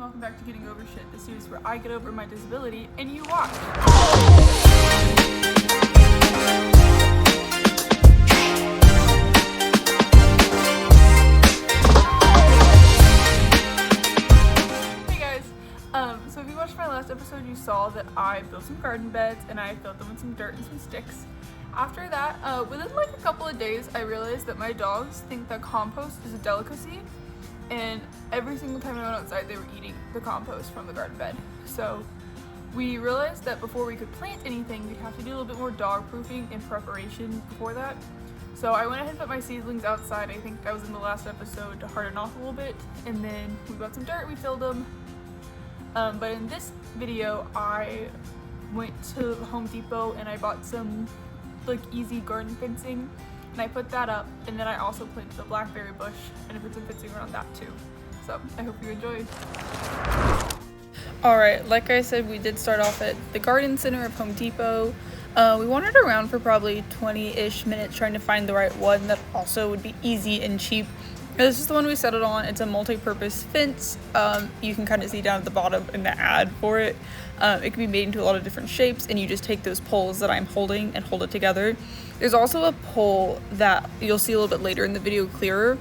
welcome back to Getting Over Shit, the series where I get over my disability and you watch. Hey guys, so if you watched my last episode, you saw that I built some garden beds and I filled them with some dirt and some sticks. After that, within like a couple of days, I realized that my dogs think that compost is a delicacy. And every single time I went outside, they were eating the compost from the garden bed. So we realized that before we could plant anything, we'd have to do a little bit more dog proofing in preparation before that. So I went ahead and put my seedlings outside. I think I was in the last episode to harden off a little bit. And then we got some dirt, we filled them. But in this video, I went to Home Depot and I bought some like easy garden fencing. And I put that up, and then I also planted a blackberry bush, and I put some fencing around that too. So I hope you enjoyed. Alright, like I said, we did start off at the garden center of Home Depot. We wandered around for probably 20-ish minutes trying to find the right one that also would be easy and cheap. This is the one we settled on. It's a multi-purpose fence. You can kind of see down at the bottom in the ad for it. It can be made into a lot of different shapes, and you just take those poles that I'm holding and hold it together. There's also a pole that you'll see a little bit later in the video clearer.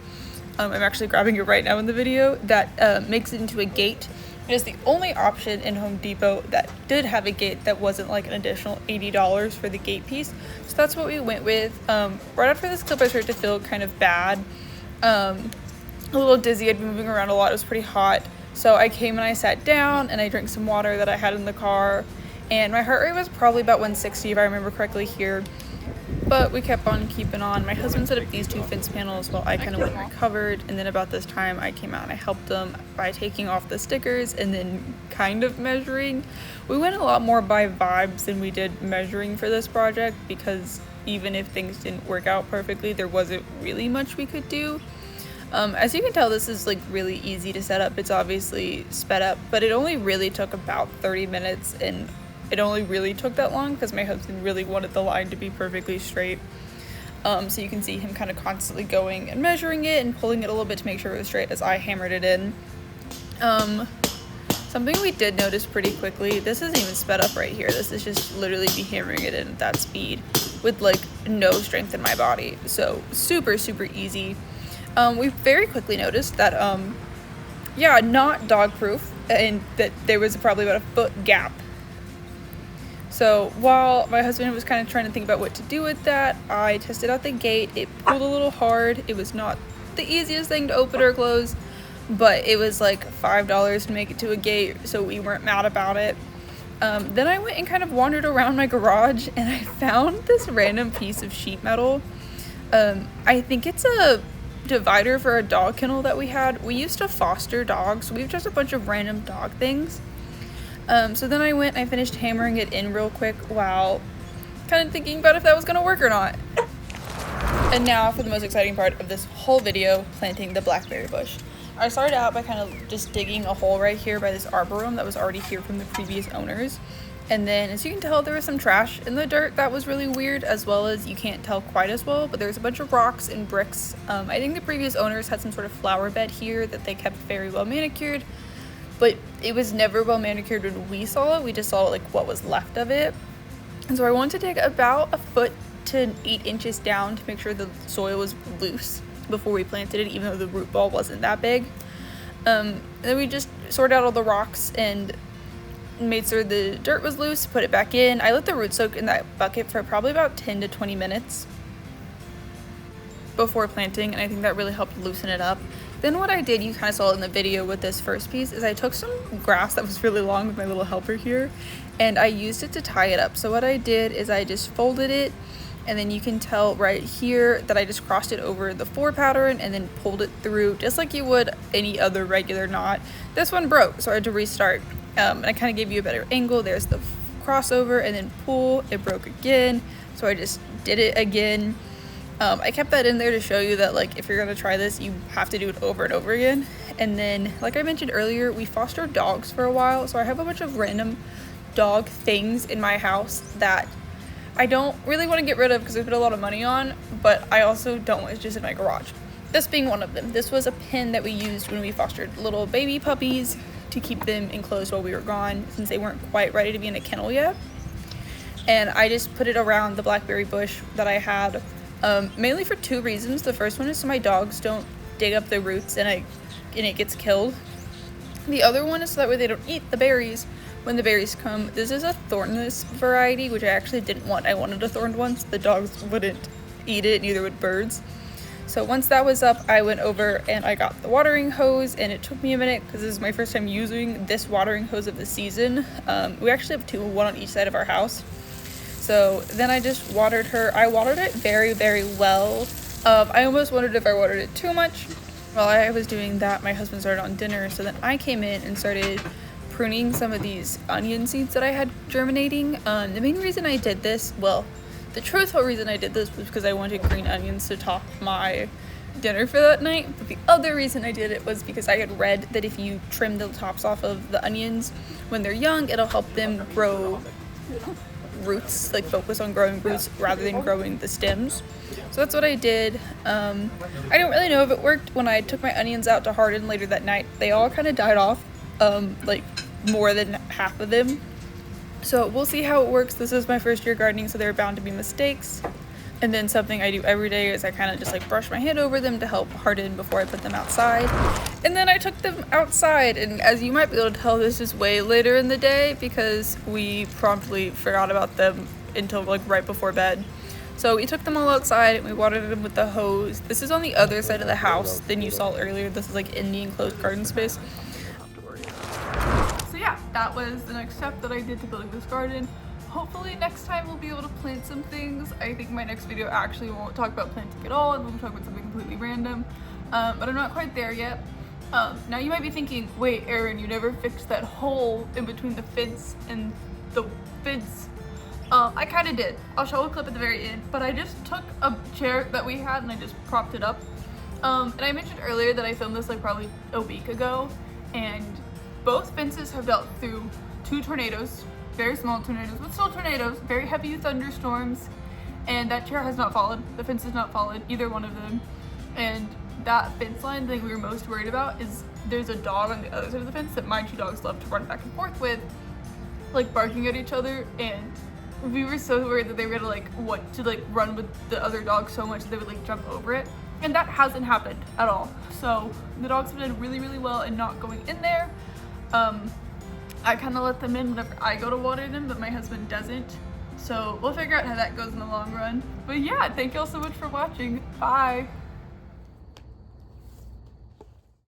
I'm actually grabbing it right now in the video that makes it into a gate. It is the only option in Home Depot that did have a gate that wasn't like an additional $80 for the gate piece. So that's what we went with. Right after this clip, I started to feel kind of bad. A little dizzy. I'd been moving around a lot. It was pretty hot. So I came and I sat down and I drank some water that I had in the car. And my heart rate was probably about 160 if I remember correctly here. But we kept on keeping on. My husband set up these two fence panels while I kind of went and recovered. And then about this time, I came out and I helped them by taking off the stickers and then kind of measuring. We went a lot more by vibes than we did measuring for this project because even if things didn't work out perfectly, there wasn't really much we could do. As you can tell, this is like really easy to set up. It's obviously sped up, but it only really took about 30 minutes, and it only really took that long because my husband really wanted the line to be perfectly straight. So you can see him kind of constantly going and measuring it and pulling it a little bit to make sure it was straight as I hammered it in. Something we did notice pretty quickly, this isn't even sped up right here. This is just literally me hammering it in at that speed with like no strength in my body. So super, super easy. We very quickly noticed that, not dog proof, and that there was probably about a foot gap. So while my husband was kind of trying to think about what to do with that, I tested out the gate. It pulled a little hard. It was not the easiest thing to open or close, but it was like $5 to make it to a gate, so we weren't mad about it. Then I went and kind of wandered around my garage and I found this random piece of sheet metal. I think it's a divider for a dog kennel that we had. We used to foster dogs, so we have just a bunch of random dog things. So then I went and I finished hammering it in real quick while kind of thinking about if that was going to work or not. And now for the most exciting part of this whole video, planting the blackberry bush. I started out by kind of just digging a hole right here by this arboretum that was already here from the previous owners. And then, as you can tell, there was some trash in the dirt that was really weird, as well as you can't tell quite as well, but there's a bunch of rocks and bricks. I think the previous owners had some sort of flower bed here that they kept very well manicured, but it was never well manicured when we saw it. We just saw like what was left of it. And so I wanted to dig about a foot to 8 inches down to make sure the soil was loose before we planted it, even though the root ball wasn't that big. Then we just sorted out all the rocks and made sure the dirt was loose, put it back in. I let the root soak in that bucket for probably about 10 to 20 minutes before planting, and I think that really helped loosen it up. Then what I did, you kind of saw it in the video with this first piece, is I took some grass that was really long with my little helper here, and I used it to tie it up. So what I did is I just folded it, and then you can tell right here that I just crossed it over the 4 pattern and then pulled it through just like you would any other regular knot. This one broke, so I had to restart. And I kind of gave you a better angle. There's the crossover and then pull. It broke again, so I just did it again. I kept that in there to show you that like if you're gonna try this, you have to do it over and over again. And then, like I mentioned earlier, we fostered dogs for a while, so I have a bunch of random dog things in my house that I don't really want to get rid of because I put a lot of money on, but I also don't want it just in my garage. This being one of them. This was a pin that we used when we fostered little baby puppies. to keep them enclosed while we were gone, since they weren't quite ready to be in a kennel yet. And I just put it around the blackberry bush that I had, mainly for two reasons. The first one is so my dogs don't dig up the roots and it gets killed. The other one is so that way they don't eat the berries when the berries come. This is a thornless variety, which I actually didn't want. I wanted a thorned one so the dogs wouldn't eat it, neither would birds. So once that was up, I went over and I got the watering hose, and it took me a minute because this is my first time using this watering hose of the season. We actually have two, one on each side of our house. So then I just watered her. I watered it very, very well. I almost wondered if I watered it too much. While I was doing that, my husband started on dinner, so then I came in and started pruning some of these onion seeds that I had germinating. The main reason I did this, well, the truthful reason I did this was because I wanted green onions to top my dinner for that night. But the other reason I did it was because I had read that if you trim the tops off of the onions when they're young, it'll help them grow roots, like focus on growing roots rather than growing the stems. So that's what I did. I don't really know if it worked. When I took my onions out to harden later that night, they all kind of died off, like more than half of them. So we'll see how it works. This is my first year gardening, so there are bound to be mistakes. And then something I do every day is I kind of just like brush my hand over them to help harden before I put them outside. And then I took them outside, and as you might be able to tell, this is way later in the day because we promptly forgot about them until like right before bed. So we took them all outside and we watered them with the hose. This is on the other side of the house than you saw earlier. This is like in the enclosed garden space. So yeah, that was the next step that I did to building this garden. Hopefully next time we'll be able to plant some things. I think my next video actually won't talk about planting at all, and we'll talk about something completely random. But I'm not quite there yet. Now you might be thinking, wait, Erin, you never fixed that hole in between the fence and the fence. I kind of did. I'll show a clip at the very end, but I just took a chair that we had and I just propped it up. And I mentioned earlier that I filmed this like probably a week ago, and both fences have dealt through 2 tornadoes, very small tornadoes, but still tornadoes, very heavy thunderstorms, and that chair has not fallen. The fence has not fallen, either one of them. And that fence line thing we were most worried about is there's a dog on the other side of the fence that my 2 dogs love to run back and forth with, like barking at each other, and we were so worried that they were gonna like want to like run with the other dog so much that they would like jump over it, and that hasn't happened at all. So the dogs have done really, really well in not going in there. I kind of let them in whenever I go to water them, but my husband doesn't. So we'll figure out how that goes in the long run. But yeah, thank you all so much for watching. Bye.